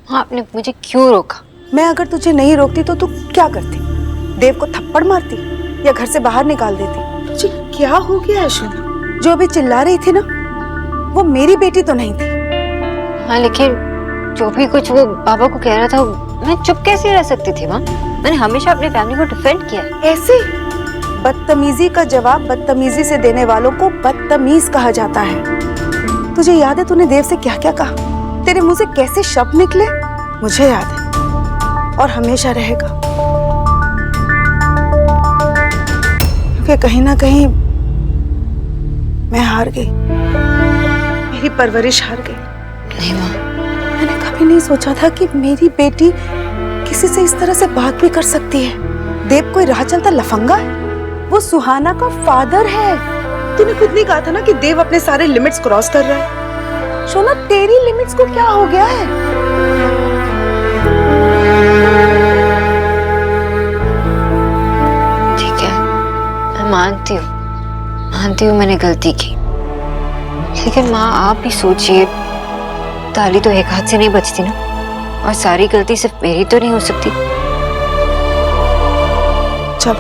आपने मुझे क्यों रोका? मैं अगर तुझे नहीं रोकती तो तू क्या करती? देव को थप्पड़ मारती या घर से बाहर निकाल देती? तुझे क्या हो गया है शोना? जो अभी चिल्ला रही थी ना, वो मेरी बेटी तो नहीं थी। हाँ, लेकिन जो भी कुछ वो बाबा को कह रहा था, मैं चुप कैसे रह सकती थी माँ? मैंने हमेशा अपनी फैमिली को डिफेंड किया है। ऐसे बदतमीजी का जवाब बदतमीजी से देने वालों को बदतमीज कहा जाता है। तुझे याद है तूने देव से क्या क्या कहा? तेरे मुंह से कैसे शब्द निकले? मुझे याद है और हमेशा रहेगा, क्योंकि कहीं ना कहीं मैं हार गई, मेरी परवरिश हार गई। नहीं माँ, मैंने कभी नहीं सोचा था कि मेरी बेटी किसी से इस तरह से बात भी कर सकती है। देव कोई राह चलता लफंगा है, वो सुहाना का फादर है। तूने खुद नहीं कहा था ना कि देव अपने सारे लिमिट्स क्रॉस कर रहा है। शोना, तेरी लिमिट्स को क्या हो गया है? ठीक है, मैं मानती हूँ मैंने गलती की, लेकिन माँ आप भी सोचिए, ताली तो एक हाथ से नहीं बजती ना, और सारी गलती सिर्फ मेरी तो नहीं हो सकती। चल,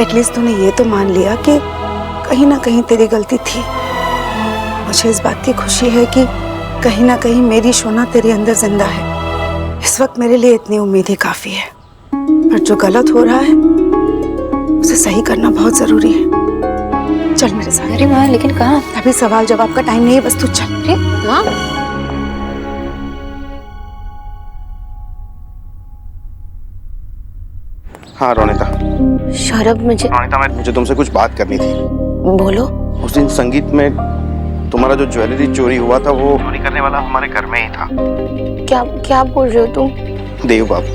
एटलीस्ट तूने ये तो मान लिया कि कहीं ना कहीं तेरी गलती थी। मुझे इस बात की खुशी है कि कहीं ना कहीं मेरी शोना तेरे अंदर जिंदा है। इस वक्त मेरे लिए इतनी उम्मीद ही काफी है, पर जो गलत हो रहा है उसे सही करना बहुत जरूरी है। चल मेरे साथ। अरे माँ, लेकिन कहाँ? अभी सवाल जवाब का टाइम नहीं है, बस तू चल। अरे माँ, हाँ रोनिता। सौरभ, मुझे तुमसे कुछ बात करनी थी। बोलो। उस दिन संगीत में तुम्हारा जो ज्वेलरी चोरी हुआ था, वो चोरी करने वाला हमारे घर में ही था। क्या बोल रहे हो तुम? देव बाबू,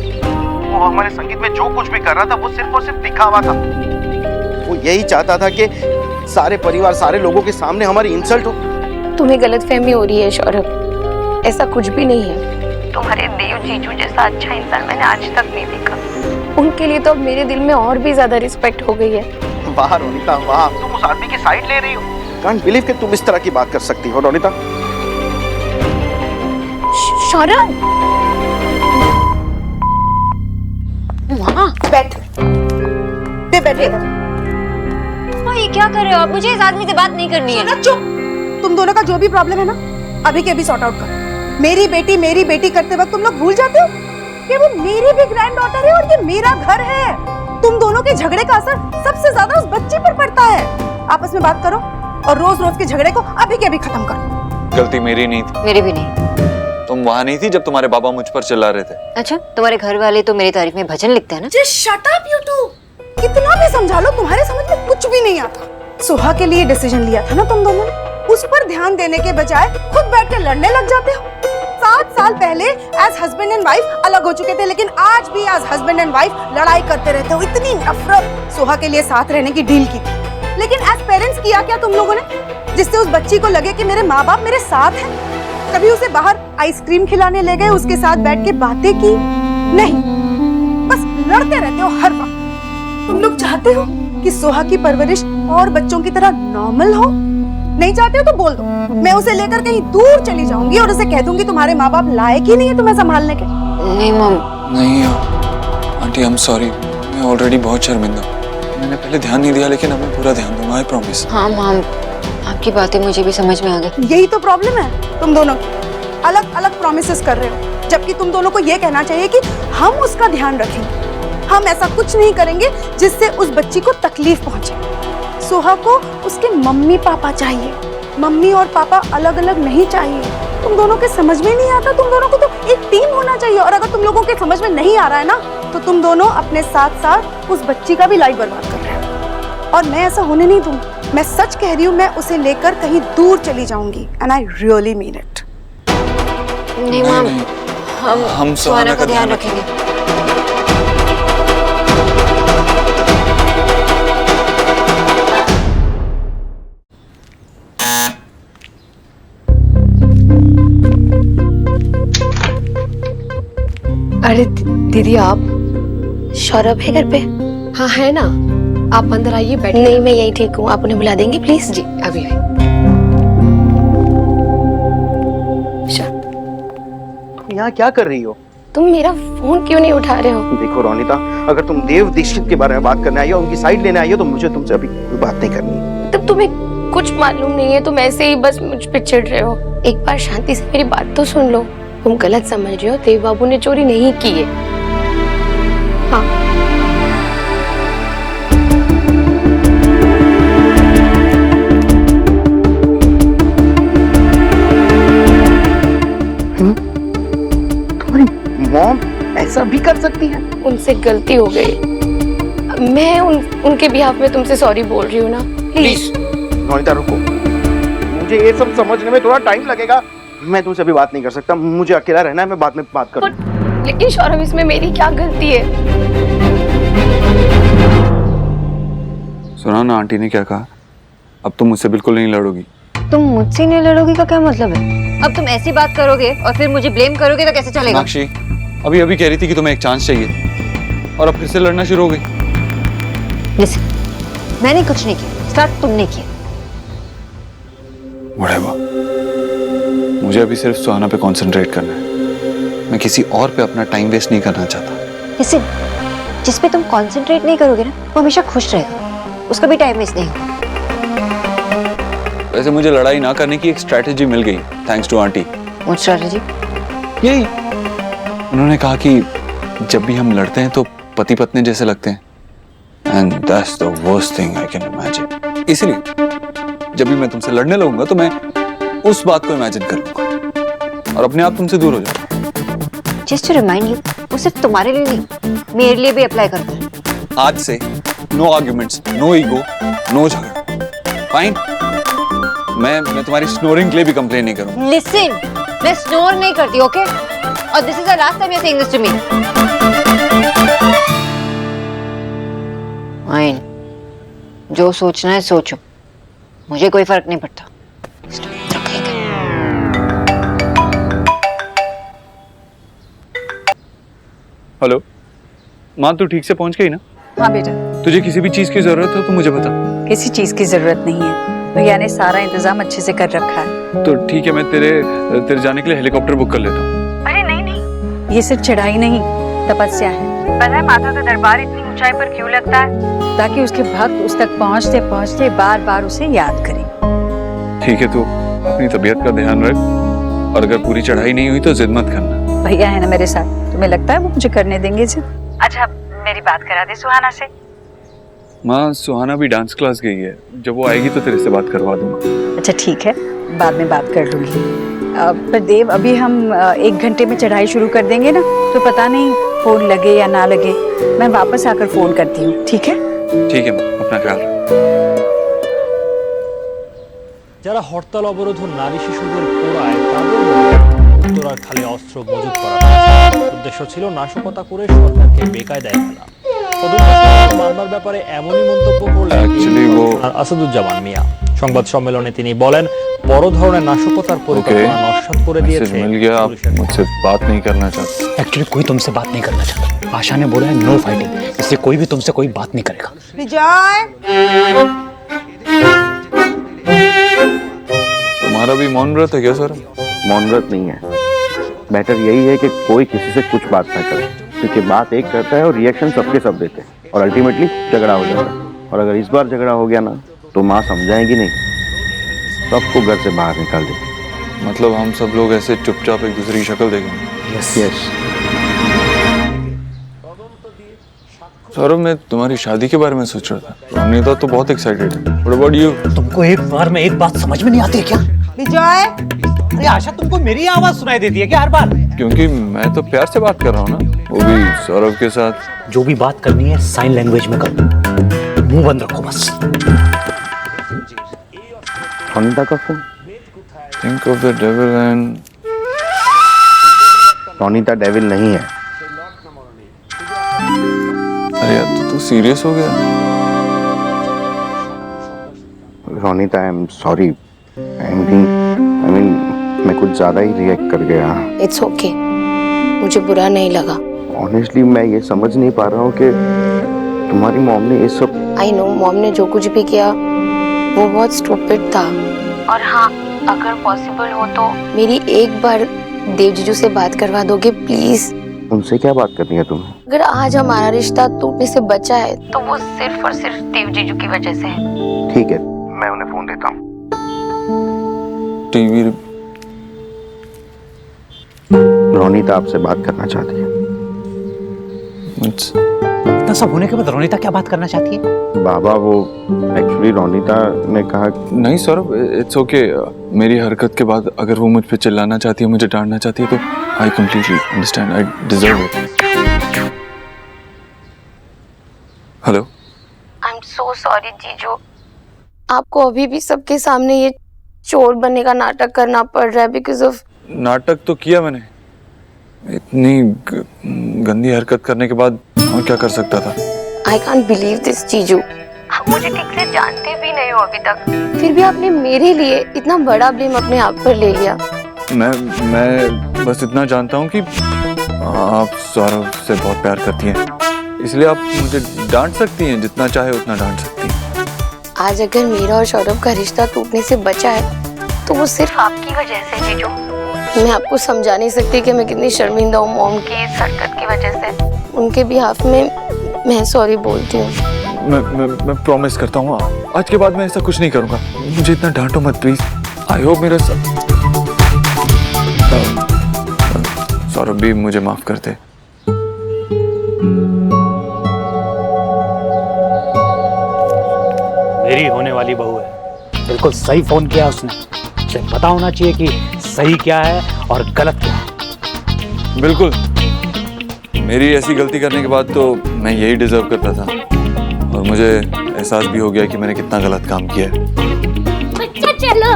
वो हमारे संगीत में जो कुछ भी कर रहा था, वो सिर्फ और सिर्फ दिखावा था। वो यही चाहता था कि सारे परिवार, सारे लोगों के सामने हमारी इंसल्ट हो। तुम्हें गलतफहमी हो रही है सौरभ, ऐसा कुछ भी नहीं है। तुम्हारे देव जीजू जैसा अच्छा इंसान मैंने आज तक नहीं देखा। उनके लिए तो अब मेरे दिल में और भी ज्यादा रिस्पेक्ट हो गई है। वाह रोनिता वाह, तुम उस आदमी की साइड ले रही हो। कांट बिलीव कि तुम इस तरह की बात कर सकती हो रोनिता। सौरभ, माँ बैठ, बैठे। माँ, ये क्या कर रहे हो आप? मुझे इस आदमी से बात नहीं करनी है। सोना चुप। तुम दोनों का जो भी प्रॉब्लम है ना, अभी के अभी सॉर्ट आउट करो। मेरी बेटी करते वक्त तुम लोग भूल जाते हो कि वो मेरी भी ग्रैंड डॉटर है और ये मेरा घर है। तुम दोनों के झगड़े का असर सबसे ज्यादा उस बच्ची पर पड़ता है। आपस में बात करो और रोज रोज के झगड़े को अभी के अभी खत्म करो। गलती मेरी नहीं थी। मेरी भी नहीं। तुम वहाँ नहीं थी जब तुम्हारे बाबा मुझ पर चिल्ला रहे थे। अच्छा, तुम्हारे घर वाले तो मेरी तारीफ में भजन लिखते हैं ना? Just shut up you too. कितना भी समझा लो, तुम्हारे समझ में कुछ भी नहीं आता। सुहा के लिए डिसीजन लिया था ना तुम दोनों ने, उस पर ध्यान देने के बजाय खुद बैठ कर लड़ने लग जाते हो। 7 साल पहले एज हस्बैंड एंड वाइफ अलग हो चुके थे, लेकिन आज भी एज हस्बैंड एंड वाइफ लड़ाई करते रहते हो। इतनी नफरत। सुहा के लिए साथ रहने की डील की थी, लेकिन एज पेरेंट्स किया क्या तुम लोगों ने, जिससे उस बच्ची को लगे कि मेरे माँ बाप मेरे साथ हैं? कभी उसे बाहर आइसक्रीम खिलाने ले गए, उसके साथ बैठ के बातें की? नहीं, बस लड़ते रहते हो हर वक्त। तुम लोग चाहते हो कि सुहा की परवरिश और बच्चों की तरह नॉर्मल हो? नहीं चाहते हो तो बोल दो, मैं उसे लेकर कहीं दूर चली जाऊंगी और उसे कह दूंगी तुम्हारे माँ बाप लायक ही नहीं है तुम्हें संभालने के। नहीं मम। नहीं आंटी, आई एम सॉरी। मैं ऑलरेडी बहुत शर्मिंदा हूँ। मैंने पहले ध्यान नहीं दिया, लेकिन अब मैं पूरा ध्यान दूंगा, आई प्रॉमिस। हाँ मम, आपकी बातें मुझे भी समझ में आ गई। यही तो प्रॉब्लम है तुम दोनों की, अलग अलग प्रॉमिसेस कर रहे हो, जबकि तुम दोनों को ये कहना चाहिए कि हम उसका ध्यान रखेंगे। हम ऐसा कुछ नहीं करेंगे जिससे उस बच्ची को तकलीफ पहुंचे। सुहा को उसके मम्मी पापा चाहिए, मम्मी और पापा अलग अलग नहीं चाहिए। तुम दोनों के समझ में नहीं आता, तुम दोनों को तो एक टीम होना चाहिए। और अगर तुम लोगों के समझ में नहीं आ रहा है ना, तो तुम दोनों अपने साथ साथ उस बच्ची का भी लाइफ बर्बाद कर रहे हो, और मैं ऐसा होने नहीं दूंगी। मैं सच कह रही हूँ, मैं उसे लेकर कहीं दूर चली जाऊंगी, and I really mean it. नहीं मम, हम सुहाना का ध्यान रखेंगे। अरे दीदी, आप? सौरभ है घर पे? हाँ है ना, आप अंदर आइए, बैठिए। नहीं, मैं यही ठीक हूँ, आप उन्हें बुला देंगे प्लीज? जी अभी। यहाँ क्या कर रही हो? तुम मेरा फोन क्यों नहीं उठा रहे हो? देखो रोनिता, अगर तुम देव दीक्षित के बारे में बात करने आई हो, उनकी साइड लेने आई हो, तो मुझे तुमसे अभी कोई बात नहीं करनी। तब तुम्हें कुछ मालूम नहीं है, तुम ऐसे ही बस मुझ पे चिढ़ रहे हो। एक बार शांति से मेरी बात तो सुन लो। तुम गलत समझ रहे हो, देव बाबू ने चोरी नहीं की है। हाँ, तुम्हारी मॉम ऐसा भी कर सकती है? उनसे गलती हो गई। मैं उनके बिहाफ में तुमसे सॉरी बोल रही हूँ ना। प्लीज रोनिता रुको, मुझे ये सब समझने में थोड़ा टाइम लगेगा। मैं तुमसे अभी बात नहीं कर सकता, मुझे अकेला रहना है, मैं बाद में बात करूँ। लेकिन सौरभ, इसमें मेरी क्या गलती है? सुना ना आंटी ने क्या कहा, अब तुम मुझसे बिल्कुल नहीं लड़ोगी। तुम मुझसे नहीं लड़ोगी का क्या मतलब है? अब तुम ऐसी बात करोगे और फिर मुझे ब्लेम करोगे तो कैसे चलेगा? मीनाक्षी अभी अभी कह रही थी कि तुम्हें एक चांस चाहिए और अब फिर से लड़ना शुरू हो गई। लिसन, मैंने कुछ नहीं किया, स्टार्ट तुमने किया। Whatever. मुझे अभी सिर्फ सुहाना पे कंसंट्रेट करना है। मैं किसी और पे अपना टाइम वेस्ट नहीं करना चाहता। लिसन, जिस पे तुम कंसंट्रेट नहीं करोगे ना, वो हमेशा खुश रहेगा, उसका भी टाइम वेस्ट नहीं होगा। वैसे मुझे लड़ाई ना करने की एक स्ट्रैटेजी मिल गई, thanks to aunty. What strategy? यही, उन्होंने कहा कि जब भी हम लड़ते हैं तो पति पत्नी जैसे लगते हैं, and that's the worst thing I can imagine. इसलिए जब भी मैं तुमसे लड़ने लगूंगा तो मैं उस बात को इमेजिन कर लूंगा और अपने आप तुमसे दूर हो जाऊंगा। जस्ट टू रिमाइंड यू, वो सिर्फ तुम्हारे लिए नहीं, मेरे लिए भी अप्लाई करता है। आज से no arguments, no ego, no झगड़ा, फाइन? मैं तुम्हारी स्नोरिंग के लिए भी कंप्लेन नहीं करूंगा। लिसन, मैं स्नोर नहीं करती, ओके? और this is the last time you are saying this to me. Fine, जो सोचना है सोचो, मुझे कोई फर्क नहीं पड़ता। हेलो माँ, तू ठीक से पहुंच गई ना? हाँ बेटा, तुझे किसी भी चीज की जरूरत हो तो मुझे बता। किसी चीज की जरूरत नहीं है, भैया ने सारा इंतजाम अच्छे से कर रखा है। तो ठीक है, मैं तेरे जाने के लिए हेलीकॉप्टर बुक कर लेता हूँ। अरे नहीं नहीं, ये सिर्फ चढ़ाई नहीं, तपस्या है। पता है माता का दरबार इतनी ऊंचाई पर क्यों लगता है? ताकि उसके भक्त उस तक पहुँचते पहुँचते बार बार उसे याद करें। ठीक है, तो अपनी तबीयत का ध्यान रख और अगर पूरी चढ़ाई नहीं हुई तो जिद मत करना। भैया है ना मेरे साथ, तुम्हें लगता है वो मुझे करने देंगे जिद? अच्छा, मेरी बात करा दे सुहाना से। माँ, सुहाना भी डांस क्लास गई है, जब वो आएगी तो तेरे से बात करवा दूंगा। अच्छा ठीक है, बाद में बात कर लूंगी। पर देव, अभी हम 1 घंटे में चढ़ाई शुरू कर देंगे ना, तो पता नहीं फोन लगे या ना लगे, मैं वापस आकर फोन करती हूँ, ठीक है? ठीक है माँ, अपना ख्याल रख। যারা হরতাল অবরোধ ও নারী শিশুদের পোড়ায় তাদের উত্তরার খালে অস্ত্র মজুত করা হয়েছে। উদ্দেশ্য ছিল নাশকতা করে সরকারকে বেকায়দায় ফেলা। তদন্ত মামলার ব্যাপারে এমনই মন্তব্য করলেন আসাদুজ্জামান মিয়া। সংবাদ সম্মেলনে তিনি বলেন, বড় ধরনের নাশকতার পরিকল্পনা নস্যাৎ করে দিয়েছে। मिल गया, आप मुझसे बात नहीं करना चाहते। एक्चुअली कोई तुमसे बात नहीं करना चाहता। आशा ने बोला है नो फाइटिंग, इसलिए कोई भी तुमसे कोई बात नहीं करेगा। विजय, तुम्हारा भी मौन व्रत है क्या सर? मौन व्रत नहीं है, बेटर यही है कि कोई किसी से कुछ बात ना करे, क्योंकि बात एक करता है और रिएक्शन सबके सब देते हैं और अल्टीमेटली झगड़ा हो जाता है। और अगर इस बार झगड़ा हो गया ना तो माँ समझाएगी नहीं, सबको घर से बाहर निकाल देगी। मतलब हम सब लोग ऐसे चुपचाप एक दूसरे की शक्ल देखेंगे? यस। सौरभ, मैं तुम्हारी शादी के बारे में सोच रहा था। अनीता तो बहुत एक्साइटेड है। What about you? तुमको एक बार में एक बात समझ में नहीं आती है क्या? विजय, अरे आशा, तुमको मेरी आवाज सुनाई देती है क्या हर बार? क्योंकि मैं तो प्यार से बात कर रहा हूँ ना, वो भी सौरभ के साथ। जो भी बात करनी है साइन लैंग्वेज में करो, मुंह बंद रखो बस। अनीता का phone. Think of the devil and Anita devil नहीं है। अरे यार, तू सीरियस हो गया? Ronita, I am sorry. I mean मैं कुछ ज्यादा ही रिएक्ट कर गया। इट्स ओके, मुझे बुरा नहीं लगा। ऑनेस्टली मैं ये समझ नहीं पा रहा हूँ कि तुम्हारी मॉम ने ये सब। आई नो, मॉम ने जो कुछ भी किया वो बहुत स्टूपिड था। और हाँ, अगर पॉसिबल हो तो मेरी एक बार देव जीजू से बात करवा दोगे प्लीज? उनसे क्या बात करनी है तुम्हें? अगर आज हमारा रिश्ता टूटने से बचा है तो वो सिर्फ और सिर्फ देव जीजू की वजह से है। ठीक है, मैं उन्हें फोन देता हूँ। टीवी रोनीता आपसे बात करना चाहती है। इतना सब होने के बाद रोनीता क्या बात करना चाहती है? बाबा वो एक्चुअली रोनीता ने कहा नहीं सौरभ, इट्स ओके। मेरी हरकत के बाद अगर वो मुझ पे चिल्लाना चाहती है, मुझे डांटना चाहती है, तो I completely understand, I deserve it. Hello, I am so sorry जीजू, आपको अभी भी सबके सामने ये चोर बनने का नाटक करना पड़ रहा है बिकॉज ऑफ। नाटक तो किया मैंने, इतनी गंदी हरकत करने के बाद और क्या कर सकता था। आई कांट बिलीव दिस जीजू, आप मुझे ठीक से जानते भी नहीं हो अभी तक, फिर भी आपने मेरे लिए इतना बड़ा ब्लेम अपने आप पर ले लिया। मैं बस इतना जानता हूँ कि आप सौरभ से बहुत प्यार करती हैं, इसलिए आप मुझे डांट सकती हैं, जितना चाहे उतना डांट सकती हैं। आज अगर मेरा और सौरभ का रिश्ता टूटने से बचा है तो वो सिर्फ आपकी वजह से जीजू। मैं आपको समझा नहीं सकती कि मैं कितनी शर्मिंदा हूँ मॉम की इस हरकत की वजह से। उनके बिहाफ में मैं सॉरी बोलती हूँ। मैं प्रॉमिस करता हूँ आज के बाद मैं ऐसा कुछ नहीं करूँगा। मुझे इतना डांटो मत प्लीज। आई होप मेरा सौरभ भी मुझे माफ कर दे। मेरी होने वाली बहू है, बिल्कुल सही फोन किया उसने। उसे पता होना चाहिए कि सही क्या है और गलत क्या है। बिल्कुल, मेरी ऐसी गलती करने के बाद तो मैं यही डिजर्व करता था, और मुझे एहसास भी हो गया कि मैंने कितना गलत काम किया है। बच्चा चलो।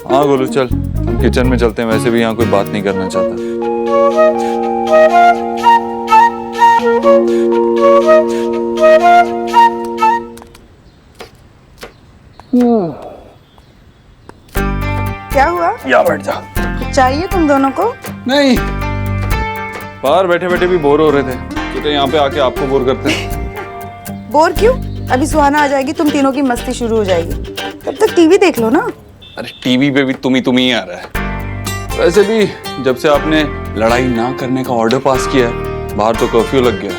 हाँ गोलू चल, हम किचन में चलते हैं, वैसे भी यहाँ कोई बात नहीं करना चाहता। क्या हुआ? या बैठ जा। चाहिए तुम दोनों को? नहीं, बाहर बैठे बैठे भी बोर हो रहे थे, तो यहाँ पे आके आपको बोर करते हैं। बोर क्यों? अभी सुहाना आ जाएगी, तुम तीनों की मस्ती शुरू हो जाएगी, तब तक टीवी देख लो ना। अरे टीवी पे भी तुम ही आ रहा है। वैसे भी जब से आपने लड़ाई ना करने का ऑर्डर पास किया है, बाहर तो कर्फ्यू लग गया।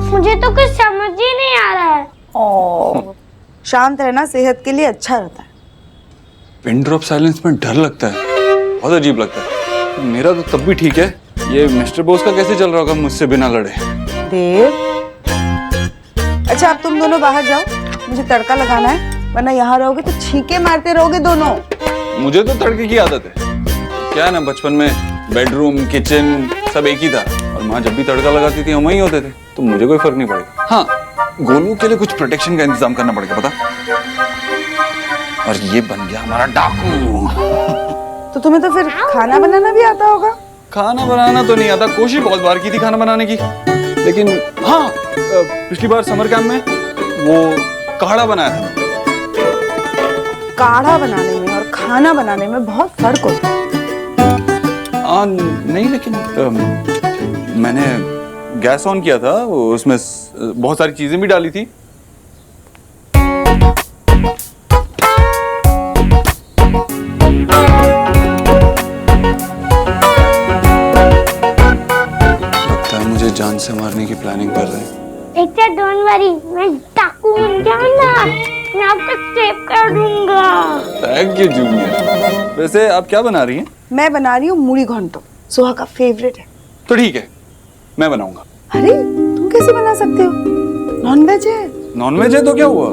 मुझे तो कुछ समझ ही नहीं आ रहा है। शांत रहना सेहत के लिए अच्छा रहता है। पिन ड्रॉप साइलेंस में डर लगता है, बहुत अजीब लगता है। मेरा तो तब भी ठीक है, ये मिस्टर बोस का कैसे चल रहा होगा मुझसे बिना लड़े। देव, अच्छा अब तुम दोनों बाहर जाओ, मुझे तड़का लगाना है, वरना यहाँ रहोगे तो छींके मारते रहोगे दोनों। मुझे तो तड़के की आदत है। क्या है ना, बचपन में बेडरूम किचन सब एक ही था, और माँ जब भी तड़का लगाती थी हम वहीं होते थे, तो मुझे कोई फर्क नहीं पड़ेगा। हाँ, गोलू के लिए कुछ प्रोटेक्शन का इंतजाम करना पड़ेगा, पता। और ये बन गया हमारा डाकू। तो तुम्हें तो फिर खाना बनाना भी आता होगा? खाना बनाना तो नहीं आता, कोशिश बहुत बार की थी खाना बनाने की, लेकिन हाँ पिछली बार समर कैंप में वो काढ़ा बनाया था। काढ़ा बनाने में और खाना बनाने में बहुत फर्क होता है। नहीं, लेकिन मैंने गैस ऑन किया था, उसमें बहुत सारी चीजें भी डाली थी। लगता है मुझे जान से मारने की प्लानिंग कर रहे हैं। बेटा डोंट वरी, मैं डाकू बन जाऊंगा, मैं आपको सेव कर दूंगा। Thank you junior. वैसे आप क्या बना रही हैं? मैं बना रही हूँ मूढ़ी घंटो, सुहा का फेवरेट है। तो ठीक है, मैं बनाऊंगा। अरे तुम कैसे बना सकते हो? नॉनवेज है। नॉनवेज है तो क्या हुआ,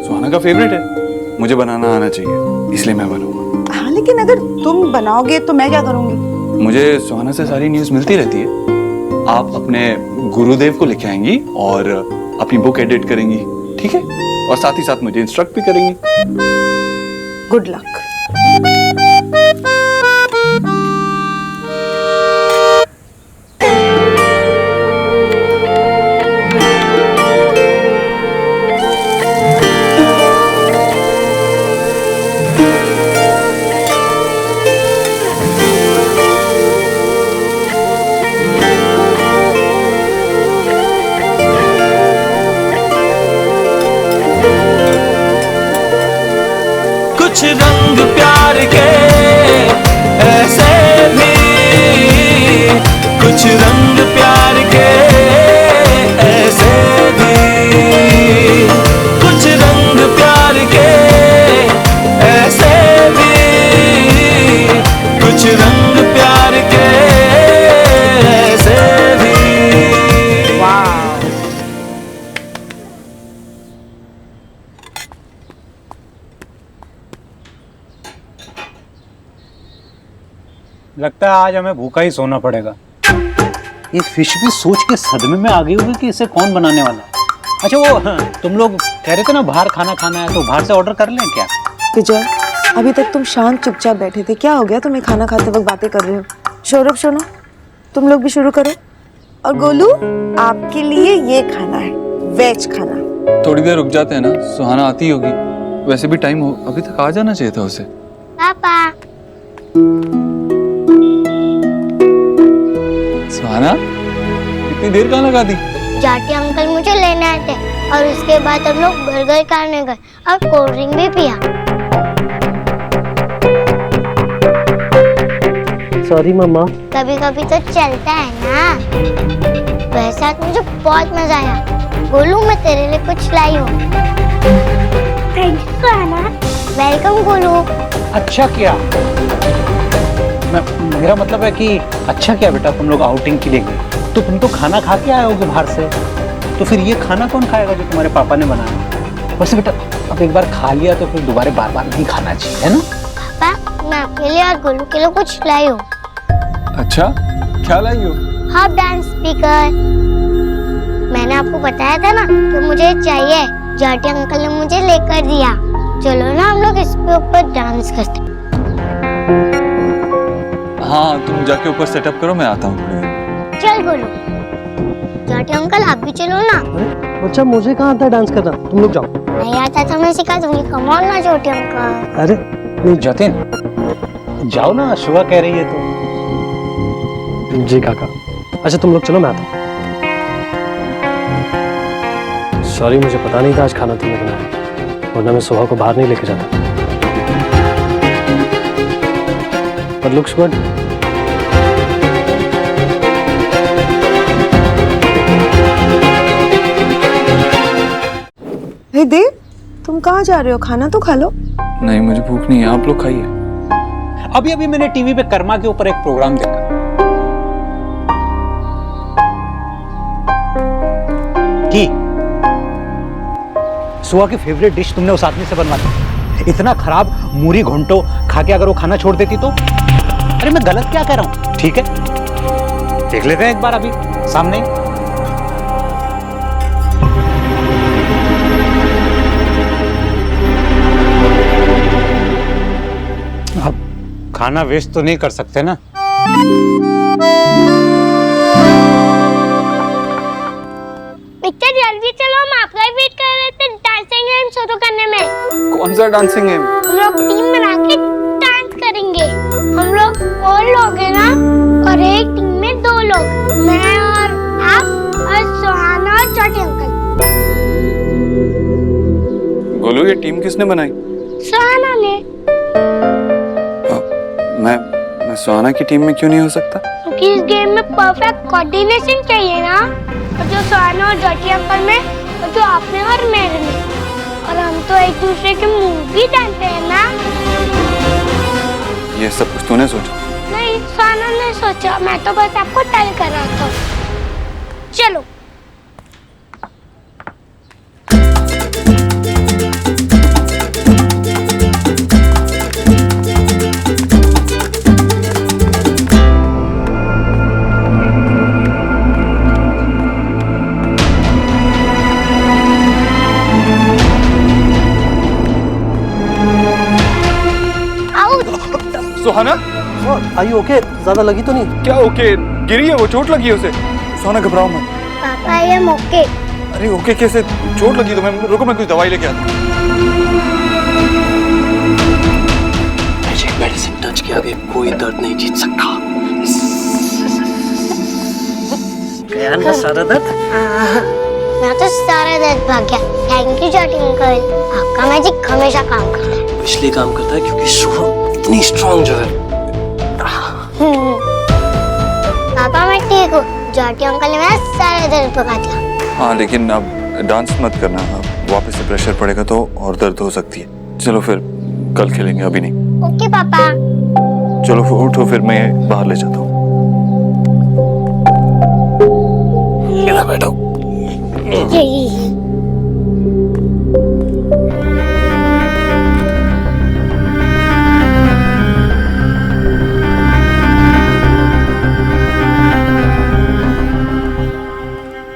सुहाना का फेवरेट है, मुझे बनाना आना चाहिए, इसलिए मैं बनाऊंगा। हाँ लेकिन अगर तुम बनाओगे तो मैं क्या करूंगी? मुझे सुहाना से सारी न्यूज़ मिलती रहती है। आप अपने गुरुदेव को लेके आएंगी और अपनी बुक एडिट करेंगी, ठीक है, और साथ ही साथ मुझे इंस्ट्रक्ट भी करेंगी। Good luck. कुछ रंग प्यार के ऐसे भी कुछ रंग प्यार के ऐसे भी, कुछ रंग प्यार के ऐसे भी, कुछ रंग प्यार के ऐसे भी। लगता है आज हमें भूखा ही सोना पड़ेगा। ये फिश भी सोच के सदमे में आ गई होगी कि इसे कौन बनाने वाला। अच्छा वो तुम लोग कह रहे थे ना बाहर खाना खाना है, तो बाहर से ऑर्डर कर लें क्या? विजय, अभी तक तुम शांत चुपचाप बैठे थे, क्या हो गया तुम्हें खाना खाते वक्त बातें कर रहे हो? सौरभ सुनो, तुम लोग भी शुरू करो। और गोलू, आपके लिए ये खाना है, वेज खाना। थोड़ी देर रुक जाते हैं ना, सुहाना आती होगी। वैसे भी टाइम हो, अभी तक आ जाना चाहिए था उसे। पापा सुहाना, इतनी देर कहाँ लगा दी? जाटी अंकल मुझे लेने आए थे और उसके बाद हम लोग बर्गर खाने गए और कोल्ड ड्रिंक भी पिया। सॉरी मम्मा। कभी कभी तो चलता है ना। वैसे आज मुझे बहुत मजा आया। गोलू, मैं तेरे लिए कुछ लाई हूँ। Thank you Suhana. Welcome Golu. अच्छा किया। मेरा मतलब है कि अच्छा किया बेटा, तुम लोग आउटिंग के लिए गए तो तुम तो खाना खा के आए होगे बाहर से, तो फिर ये खाना कौन खाएगा जो तुम्हारे पापा ने बनाया? वैसे बेटा अब एक बार खा लिया तो फिर दोबारा बार बार नहीं खाना चाहिए, है ना? पापा, मैं आपके लिए और गोलू के लिए कुछ लाई हूँ। अच्छा, क्या लाई हो? हाँ, डांस स्पीकर। मैंने आपको बताया था ना कि मुझे चाहिए, जाटी अंकल ने मुझे लेकर दिया। चलो ना हम लोग इसके ऊपर डांस करते। हाँ, तुम जाके ऊपर सेटअप करो, मैं आता हूँ। चल गोलू। जाटी अंकल आप भी चलो ना। अच्छा, मुझे कहाँ आता है डांस करना, तुम लोग जाओ। नहीं आता तो मैं सिखा दूंगी, कम ऑन ना जाटी अंकल। अरे नहीं जतिन, जाओ ना, शुआ कह रही है तो। जी काका। अच्छा तुम लोग चलो, मैं आता हूँ। सॉरी, मुझे पता नहीं था आज खाना तुमने बनाया, वरना मैं सुहा को बाहर नहीं लेके जाता। But looks good. हे देव, तुम कहाँ जा रहे हो? खाना तो खा लो। नहीं, मुझे भूख नहीं है, आप लोग खाइए। अभी अभी मैंने टीवी पे कर्मा के ऊपर एक प्रोग्राम देखा कि सुहा की फेवरेट डिश तुमने उस आदमी से बनवा दी। इतना खराब मूरी घंटो खा के अगर वो खाना छोड़ देती तो। अरे मैं गलत क्या कह रहा हूं? ठीक है, देख लेते हैं एक बार अभी सामने। अब खाना वेस्ट तो नहीं कर सकते ना। पिक्चर जल्दी चलो, हम आपका ही वेट कर रहे थे डांसिंग गेम शुरू करने में। कौन सा डांसिंग गेम? हम लोग टीम बना के डांस करेंगे। हम लोग 4 लोग हैं ना, और एक टीम में 2 लोग, मैं और आप और सुहाना और जाटी अंकल। गोलू, ये टीम किसने बनाई? सुहाना ने। मैं सुहाना की टीम में क्यों नहीं हो सकता? क्योंकि इस गेम में परफेक्ट कोऑर्डिनेशन चाहिए ना, और जो सुहाना और जाटी अंकल में और जो आप में और मेरे में, और हम तो एक दूसरे के मुंह भी जानते हैं ना। ये सब कुछ तूने सोचा? नहीं, सुहाना ने सोचा, मैं तो बस आपको टल कर रहा था। चलो। सुहाना, आई ओके? ज्यादा लगी तो नहीं? क्या ओके? गिरी है वो, चोट लगी है उसे। सुहाना घबराओ मत। पापा ये मौके। अरे ओके कैसे? चोट लगी तो मैं, रुको मैं कुछ दवाई लेके आता हूँ। मैजिक मेडिसिन टच के आगे कोई दर्द नहीं जीत सकता। गया ना सारा दर्द? मैं तो सारा दर्द भाग गया। थैंक यू जाटी अंकल, आपका मैजिक हमेशा काम करता है। इसलिए काम करता है क्योंकि सुहा इतनी स्ट्रांग जो है। पापा मैं ठीक जाटी अंकल ने मेरा सारा दर्द भगा दिया। हाँ लेकिन अब डांस मत करना, अब वापस से प्रेशर पड़ेगा तो और दर्द हो सकती है। चलो फिर कल खेलेंगे, अभी नहीं। ओके पापा। चलो फिर उठो, फिर मैं बाहर ले जाता हूँ। बैठो। यही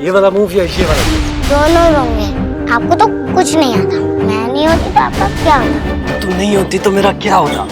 ये वाला मूव या ये वाला? दोनों होंगे। आपको तो कुछ नहीं आता। मैं नहीं होती तो आपका क्या होता? तू नहीं होती तो मेरा क्या होता?